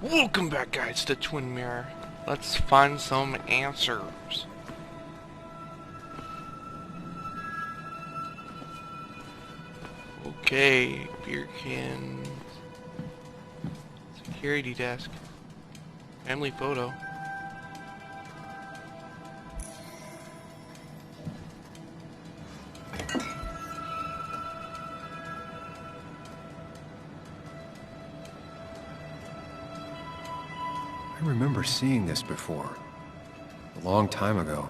Welcome back, guys, to Twin Mirror. Let's find some answers. Okay, beer cans. Security desk. Family photo. I remember seeing this before. A long time ago.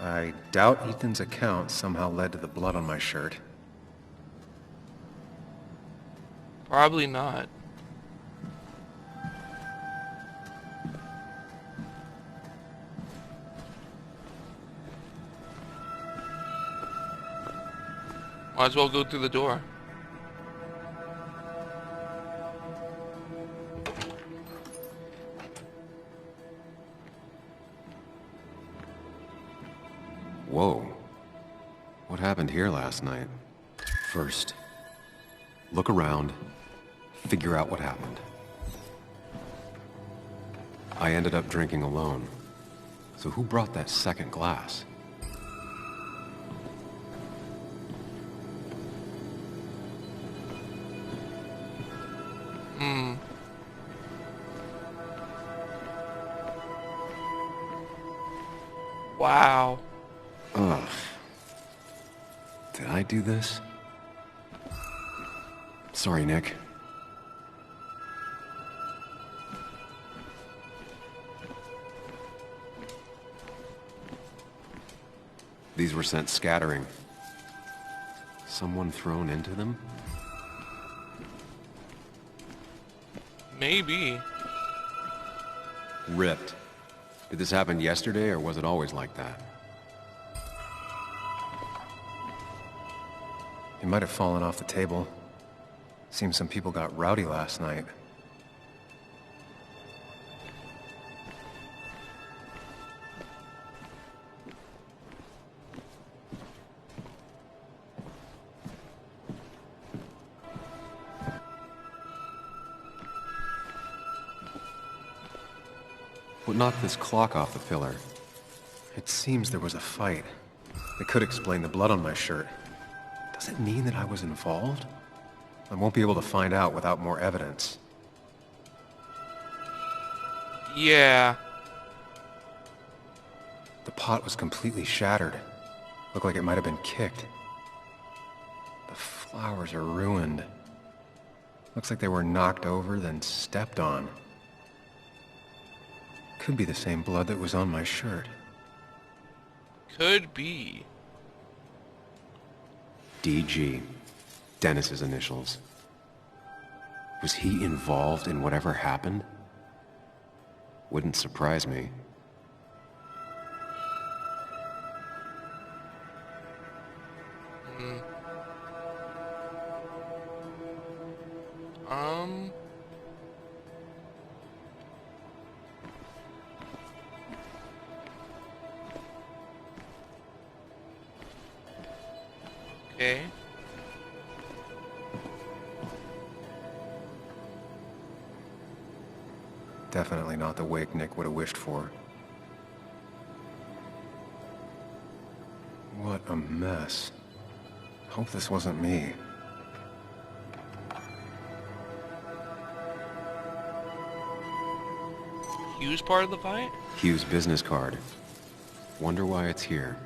I doubt Ethan's account somehow led to the blood on my shirt. Probably not. Might as well go through the door. Whoa. What happened here last night? First, look around, figure out what happened. I ended up drinking alone. So who brought that second glass? Wow. Ugh. Did I do this? Sorry, Nick. These were sent scattering. Someone thrown into them? Maybe. Ripped. Did this happen yesterday, or was it always like that? It might have fallen off the table. Seems some people got rowdy last night. What knocked this clock off the pillar? It seems there was a fight. It could explain the blood on my shirt. Does it mean that I was involved? I won't be able to find out without more evidence. Yeah. The pot was completely shattered. Looked like it might have been kicked. The flowers are ruined. Looks like they were knocked over, then stepped on. Could be the same blood that was on my shirt. Could be. DG. Dennis's initials. Was he involved in whatever happened? Wouldn't surprise me. Okay. Definitely not the wake Nick would have wished for. What a mess. Hope this wasn't me. Hughes part of the fight? Hughes' business card. Wonder why it's here.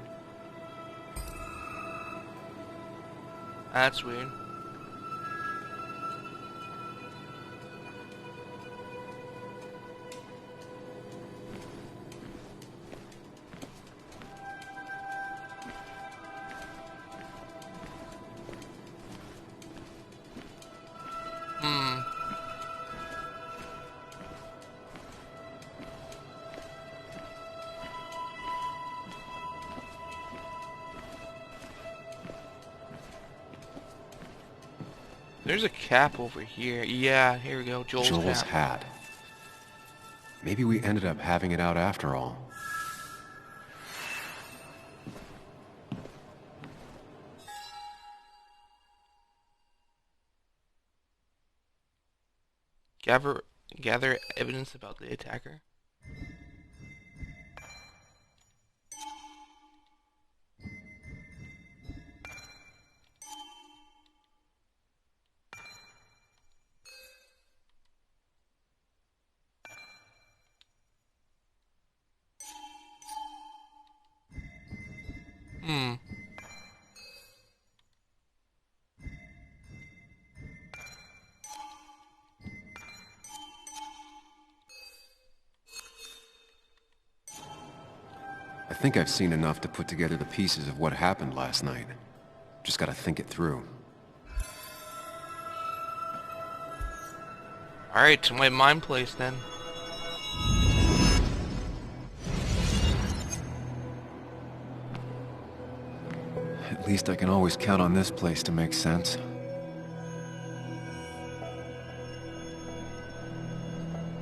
That's weird. There's a cap over here. Yeah, here we go. Joel's cap. hat. Maybe we ended up having it out after all. Gather, gather evidence about the attacker. Hmm. I think I've seen enough to put together the pieces of what happened last night. Just gotta think it through. Alright, to my mind place then. At least I can always count on this place to make sense.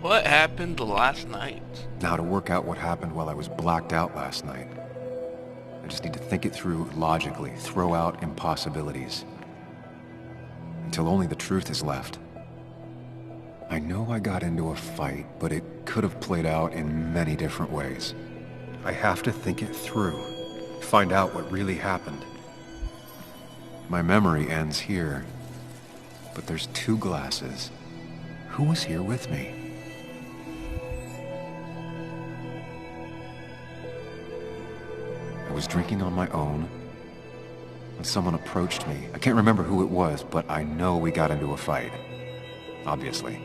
What happened last night? Now to work out what happened while I was blacked out last night. I just need to think it through logically, throw out impossibilities. Until only the truth is left. I know I got into a fight, but it could have played out in many different ways. I have to think it through. Find out what really happened. My memory ends here. But there's 2 glasses. Who was here with me? I was drinking on my own when someone approached me. I can't remember who it was, but I know we got into a fight. Obviously.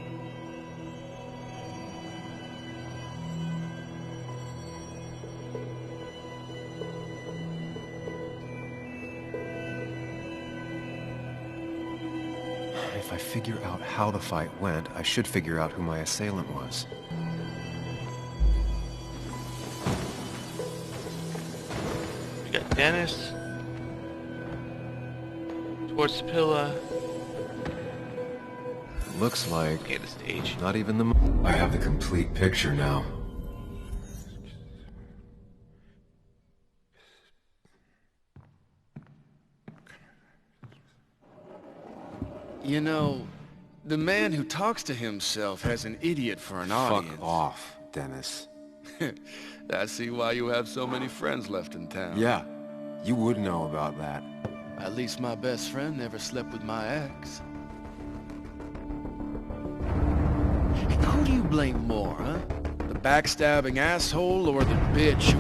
If I figure out how the fight went, I should figure out who my assailant was. We got Dennis. Towards the pillar. Looks like Okay, the stage. not even the... I have the complete picture now. You know, the man who talks to himself has an idiot for an audience. Fuck off, Dennis. I see why you have so many friends left in town. Yeah, you would know about that. At least my best friend never slept with my ex. Who do you blame more, huh? The backstabbing asshole or the bitch?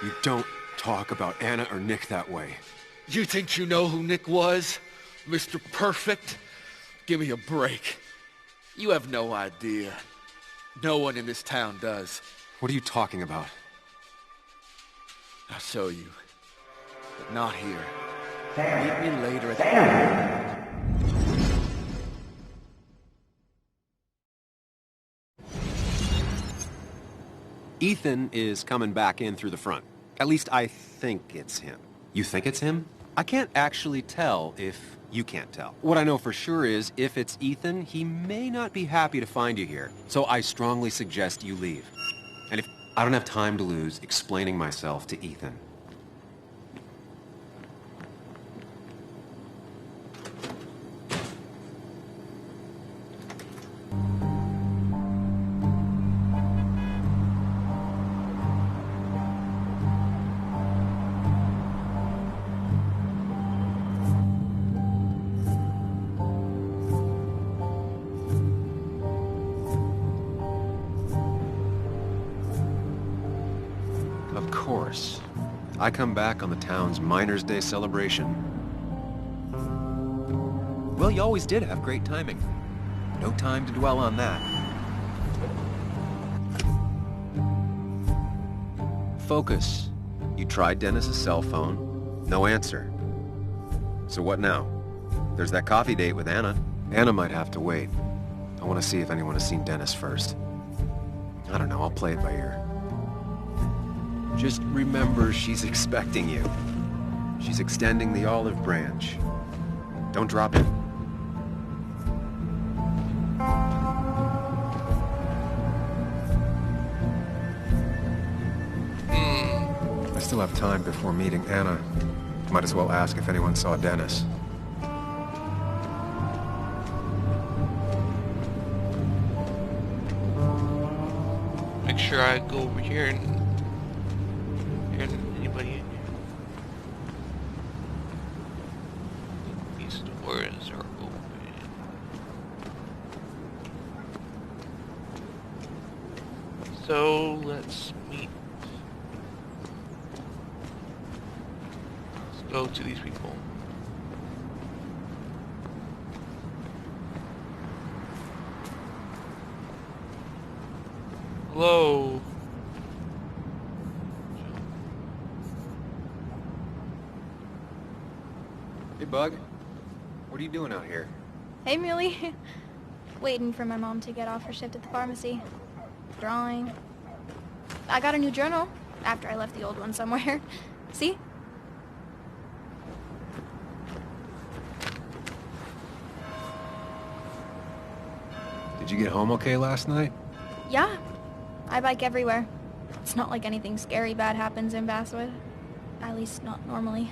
You don't talk about Anna or Nick that way. You think you know who Nick was? Mr. Perfect? Give me a break. You have no idea. No one in this town does. What are you talking about? I'll show you. But not here. Meet me later at the... Ethan is coming back in through the front. At least I think it's him. You think it's him? I can't actually tell if you can't tell. What I know for sure is, if it's Ethan, he may not be happy to find you here. So I strongly suggest you leave. And if I don't have time to lose explaining myself to Ethan. Of course. I come back on the town's Miners' Day celebration. Well, you always did have great timing. No time to dwell on that. Focus. You tried Dennis's cell phone. No answer. So what now? There's that coffee date with Anna. Anna might have to wait. I want to see if anyone has seen Dennis first. I don't know, I'll play it by ear. Just remember she's expecting you. She's extending the olive branch. Don't drop it. still have time before meeting Anna. Might as well ask if anyone saw Dennis. Make sure I go over here and anybody in here. These doors are open. So let's meet. Let's go to these people. Hello. Hey, Bug. What are you doing out here? Hey, Muley. Waiting for my mom to get off her shift at the pharmacy. Drawing. I got a new journal after I left the old one somewhere. See? Did you get home okay last night? Yeah. I bike everywhere. It's not like anything scary bad happens in Basswood. At least not normally.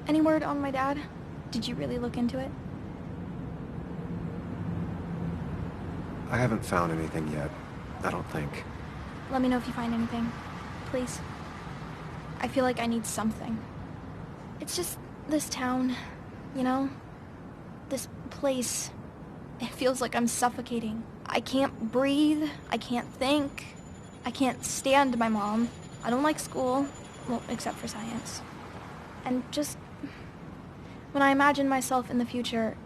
Any word on my dad? Did you really look into it? I haven't found anything yet. I don't think. Let me know if you find anything. Please. I feel like I need something. It's just this town, you know? This place. It feels like I'm suffocating. I can't breathe. I can't think. I can't stand my mom. I don't like school. Well, except for science. And just... when I imagine myself in the future,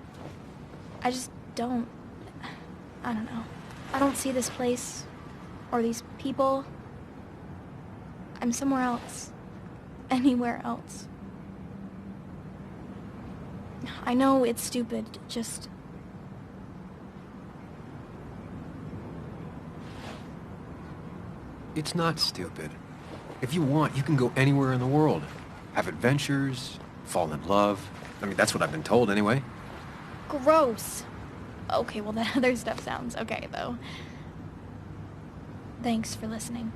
I just don't... I don't know. I don't see this place. Or these people. I'm somewhere else. Anywhere else. I know it's stupid, just... It's not stupid. If you want, you can go anywhere in the world. Have adventures, fall in love. I mean, that's what I've been told anyway. Gross. Okay, well, that other stuff sounds okay, though. Thanks for listening.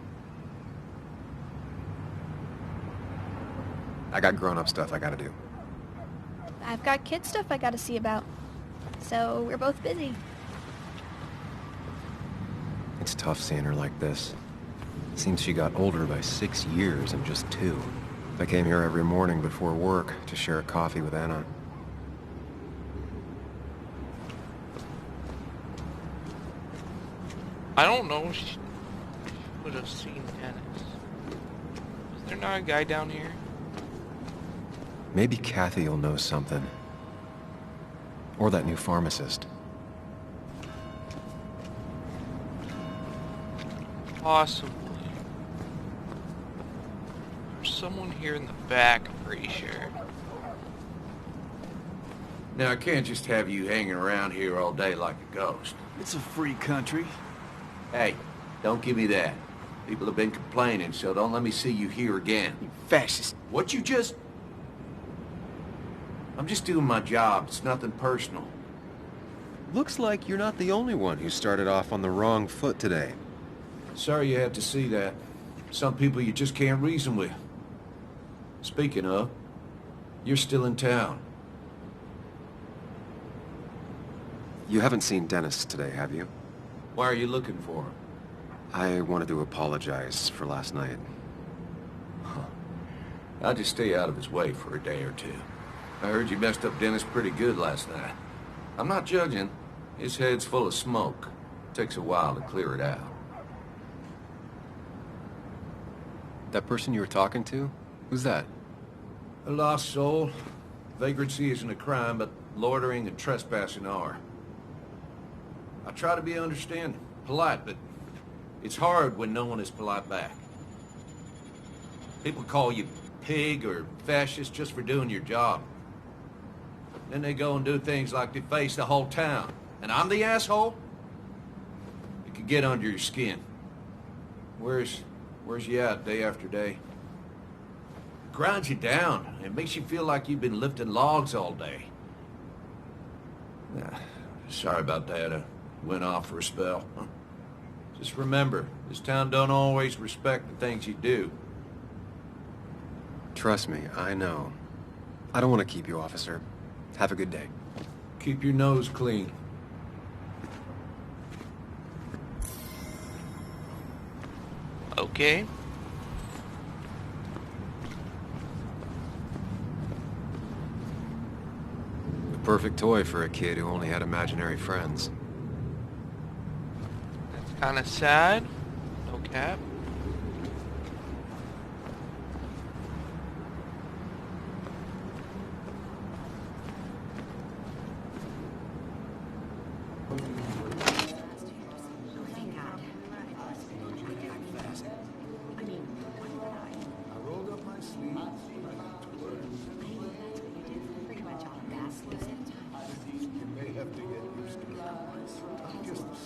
I got grown-up stuff I gotta do. I've got kid stuff I gotta see about. So, we're both busy. It's tough seeing her like this. Seems she got older by 6 years in just 2. I came here every morning before work to share a coffee with Anna. I don't know if she would have seen Dennis. Is there not a guy down here? Maybe Kathy will know something. Or that new pharmacist. Possibly. There's someone here in the back, I'm pretty sure. Now, I can't just have you hanging around here all day like a ghost. It's a free country. Hey, don't give me that. People have been complaining, so don't let me see you here again. You fascist. What you just... I'm just doing my job. It's nothing personal. Looks like you're not the only one who started off on the wrong foot today. Sorry you had to see that. Some people you just can't reason with. Speaking of, you're still in town. You haven't seen Dennis today, have you? Why are you looking for him? I wanted to apologize for last night. I'll just stay out of his way for a day or two. I heard you messed up Dennis pretty good last night. I'm not judging. His head's full of smoke. Takes a while to clear it out. That person you were talking to? Who's that? A lost soul. Vagrancy isn't a crime, but loitering and trespassing are. I try to be understanding, polite, but it's hard when no one is polite back. People call you pig or fascist just for doing your job. Then they go and do things like deface the whole town. And I'm the asshole? It could get under your skin. Where's you at day after day? It grinds you down. It makes you feel like you've been lifting logs all day. Sorry about that. I went off for a spell. Just remember, this town don't always respect the things you do. Trust me, I know. I don't want to keep you, officer. Have a good day. Keep your nose clean. Okay. The perfect toy for a kid who only had imaginary friends. That's kind of sad. No cap.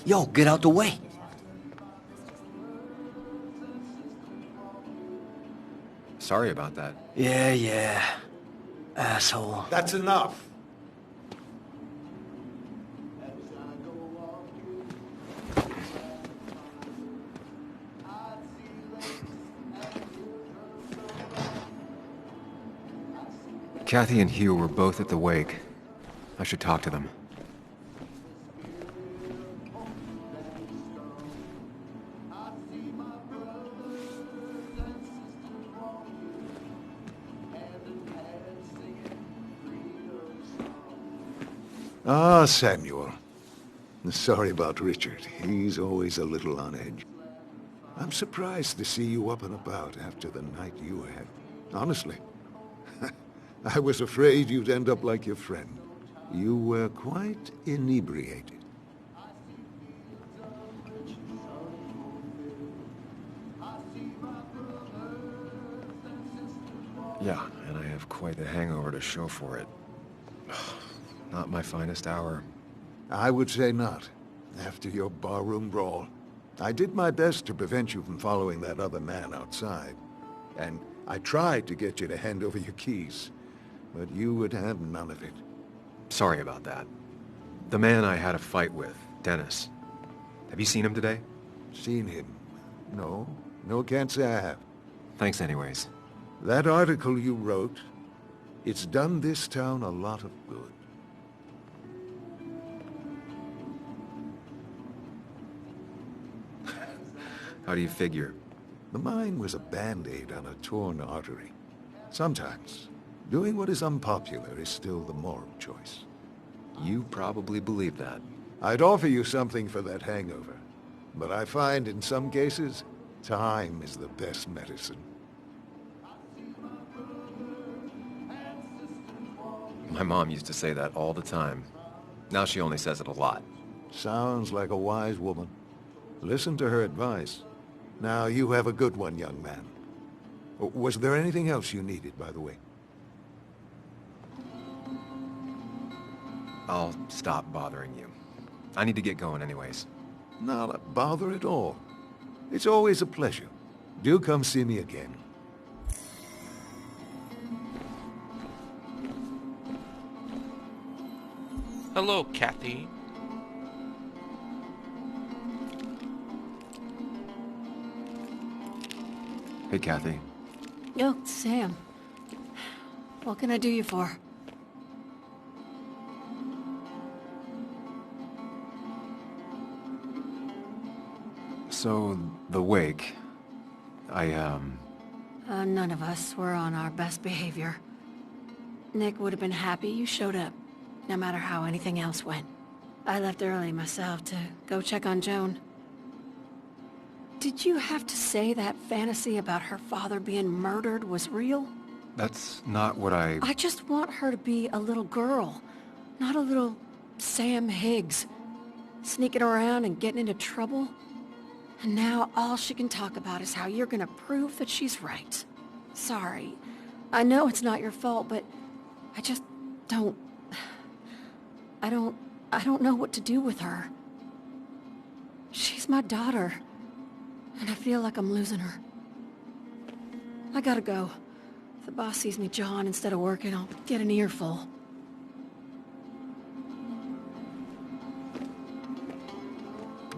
Yo, get out the way. Sorry about that. Yeah. Asshole. That's enough. Kathy and Hugh were both at the wake. I should talk to them. Ah, Samuel. Sorry about Richard. He's always a little on edge. I'm surprised to see you up and about after the night you had. Honestly. I was afraid you'd end up like your friend. You were quite inebriated. Yeah, and I have quite the hangover to show for it. Not my finest hour. I would say not. After your barroom brawl. I did my best to prevent you from following that other man outside. And I tried to get you to hand over your keys. But you would have none of it. Sorry about that. The man I had a fight with, Dennis. Have you seen him today? Seen him? No. No, can't say I have. Thanks anyways. That article you wrote, it's done this town a lot of good. How do you figure? The mine was a band-aid on a torn artery. Sometimes, doing what is unpopular is still the moral choice. You probably believe that. I'd offer you something for that hangover, but I find in some cases, time is the best medicine. My mom used to say that all the time. Now she only says it a lot. Sounds like a wise woman. Listen to her advice. Now you have a good one, young man. Was there anything else you needed, by the way? I'll stop bothering you. I need to get going anyways. Not a bother at all. It's always a pleasure. Do come see me again. Hello, Kathy. Hey, Kathy. Yo, Sam. What can I do you for? So, the wake. None of us were on our best behavior. Nick would have been happy you showed up, no matter how anything else went. I left early myself to go check on Joan. Did you have to say that fantasy about her father being murdered was real? That's not what I just want her to be a little girl, not a little Sam Higgs, sneaking around and getting into trouble. And now all she can talk about is how you're gonna prove that she's right. Sorry. I know it's not your fault, but I just don't... I don't know what to do with her. She's my daughter, and I feel like I'm losing her. I gotta go. If the boss sees me jawing instead of working, I'll get an earful.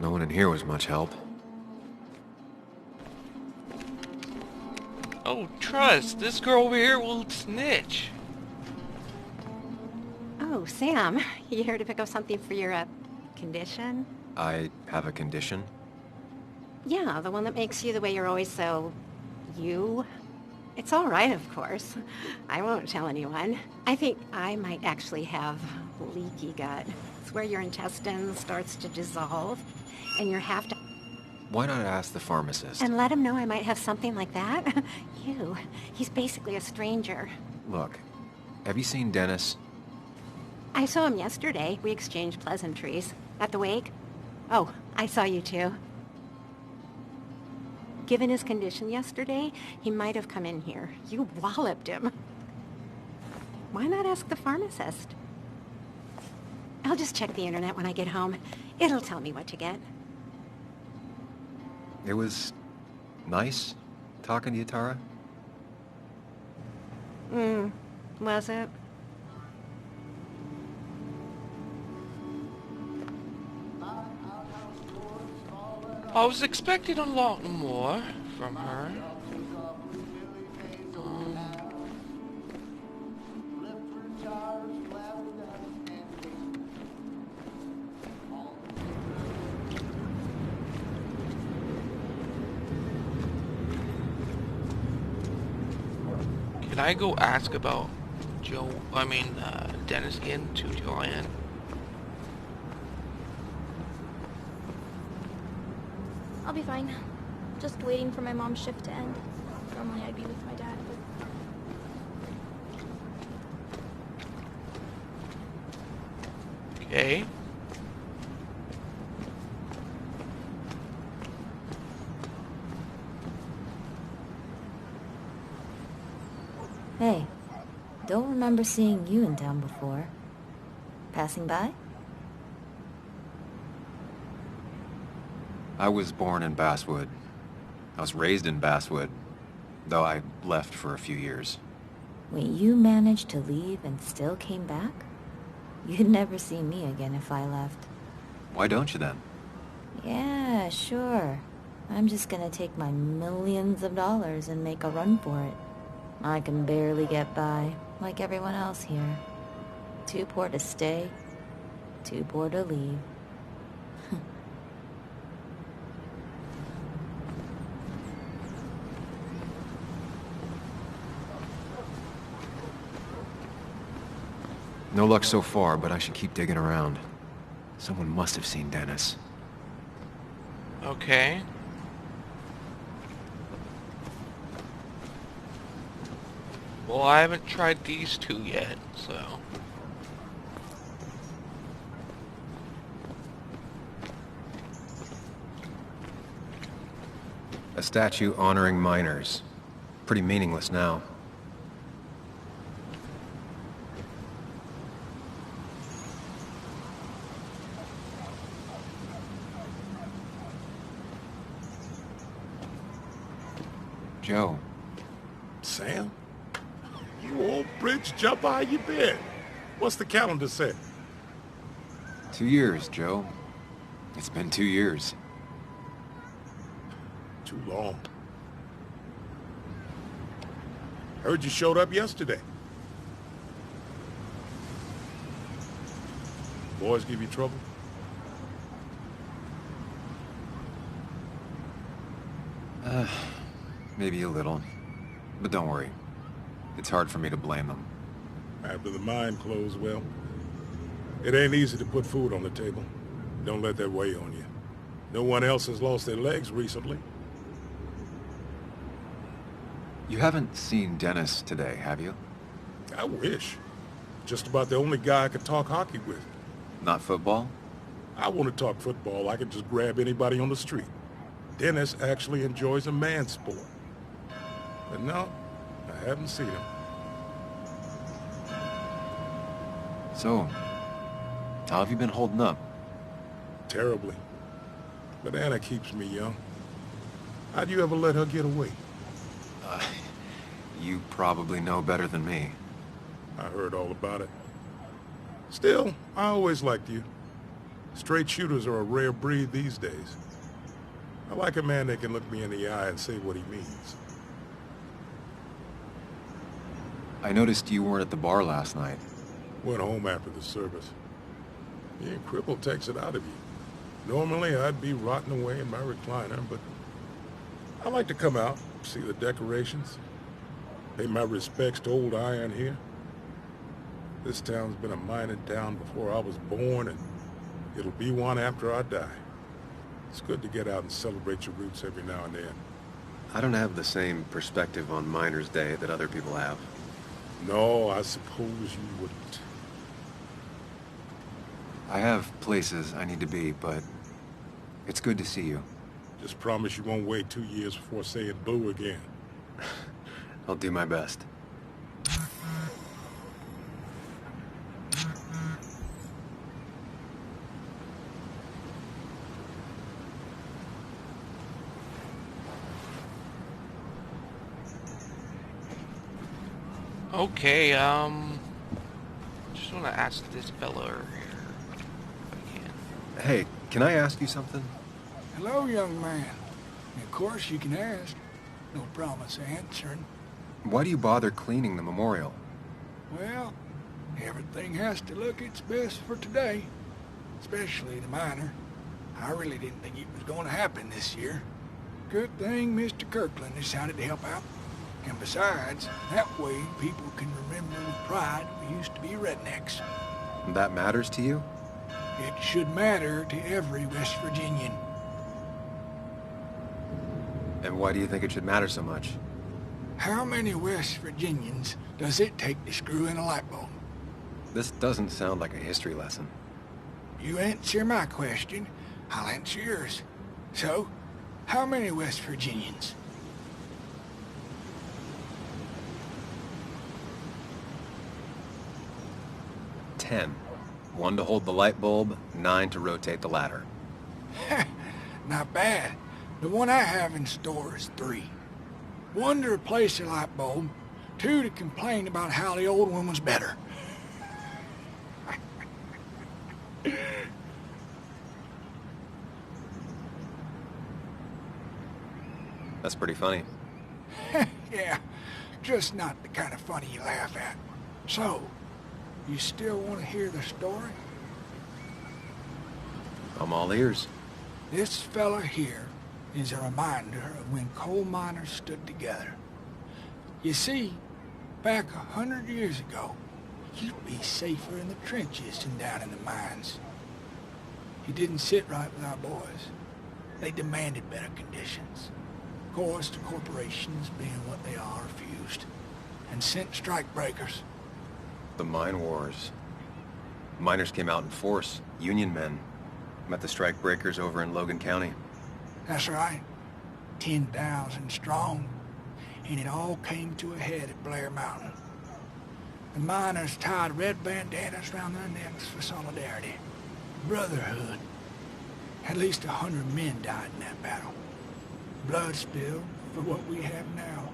No one in here was much help. Oh, trust. This girl over here will snitch. Oh, Sam, you here to pick up something for your, condition? I have a condition? Yeah, the one that makes you the way you're always so... you? It's all right, of course. I won't tell anyone. I think I might actually have leaky gut. It's where your intestine starts to dissolve, and you have to... Why not ask the pharmacist? And let him know I might have something like that? He's basically a stranger. Look, have you seen Dennis? I saw him yesterday. We exchanged pleasantries. At the wake? Oh, I saw you too. Given his condition yesterday, he might have come in here. You walloped him. Why not ask the pharmacist? I'll just check the internet when I get home. It'll tell me what to get. It was nice talking to you, Tara. Was it? I was expecting a lot more from her. Can I go ask about Dennis again to Joanne? I'll be fine. Just waiting for my mom's shift to end. Normally I'd be with my dad, but... Okay. Hey, don't remember seeing you in town before. Passing by? I was born in Basswood. I was raised in Basswood, though I left for a few years. Wait, you managed to leave and still came back? You'd never see me again if I left. Why don't you then? Yeah, sure. I'm just gonna take my millions of dollars and make a run for it. I can barely get by, like everyone else here. Too poor to stay, too poor to leave. No luck so far, but I should keep digging around. Someone must have seen Dennis. Okay. Well, I haven't tried these two yet, so... A statue honoring miners. Pretty meaningless now. Joe. Sam? You old bridge jumper, how you been? What's the calendar say? 2 years, Joe. It's been 2 years. Too long. Heard you showed up yesterday. Boys give you trouble? Maybe a little. But don't worry. It's hard for me to blame them. After the mine closed, well, it ain't easy to put food on the table. Don't let that weigh on you. No one else has lost their legs recently. You haven't seen Dennis today, have you? I wish. Just about the only guy I could talk hockey with. Not football? I want to talk football. I could just grab anybody on the street. Dennis actually enjoys a man's sport. But no, I haven't seen him. So, how have you been holding up? Terribly. But Anna keeps me young. How'd you ever let her get away? You probably know better than me. I heard all about it. Still, I always liked you. Straight shooters are a rare breed these days. I like a man that can look me in the eye and say what he means. I noticed you weren't at the bar last night. Went home after the service. Being crippled takes it out of you. Normally, I'd be rotting away in my recliner, but I like to come out, see the decorations, pay my respects to old Iron here. This town's been a mining town before I was born, and it'll be one after I die. It's good to get out and celebrate your roots every now and then. I don't have the same perspective on Miners' Day that other people have. No, I suppose you wouldn't. I have places I need to be, but it's good to see you. Just promise you won't wait 2 years before saying boo again. I'll do my best. Okay, just want to ask this fella here if I can. Hey, can I ask you something? Hello, young man. Of course you can ask. No promise answering. Why do you bother cleaning the memorial? Well, everything has to look its best for today. Especially the miner. I really didn't think it was going to happen this year. Good thing Mr. Kirkland decided to help out. And besides, that way people can remember with pride we used to be rednecks. That matters to you? It should matter to every West Virginian. And why do you think it should matter so much? How many West Virginians does it take to screw in a light bulb? This doesn't sound like a history lesson. You answer my question, I'll answer yours. So, how many West Virginians? 10. 1 to hold the light bulb, 9 to rotate the ladder. Not bad. The one I have in store is 3. 1 to replace the light bulb, 2 to complain about how the old one was better. That's pretty funny. Yeah, just not the kind of funny you laugh at. So, you still want to hear the story? I'm all ears. This fella here is a reminder of when coal miners stood together. You see, back 100 years ago, you'd be safer in the trenches than down in the mines. He didn't sit right with our boys. They demanded better conditions. Of course, the corporations, being what they are, refused and sent strikebreakers. The mine wars. Miners came out in force, Union men. Met the strikebreakers over in Logan County. That's right. 10,000 strong. And it all came to a head at Blair Mountain. The miners tied red bandanas around their necks for solidarity. Brotherhood. At least 100 men died in that battle. Blood spilled for what we have now.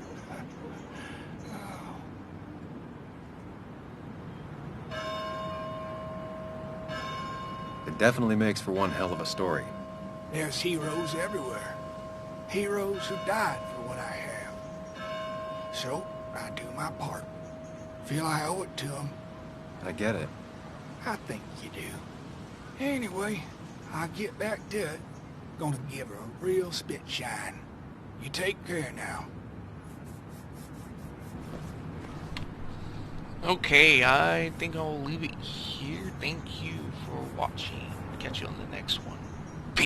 It definitely makes for one hell of a story. There's heroes everywhere. Heroes who died for what I have. So, I do my part. Feel I owe it to them. I get it. I think you do. Anyway, I'll get back to it. Gonna give her a real spit shine. You take care now. Okay, I think I'll leave it here. Thank you for watching. Catch you on the next one.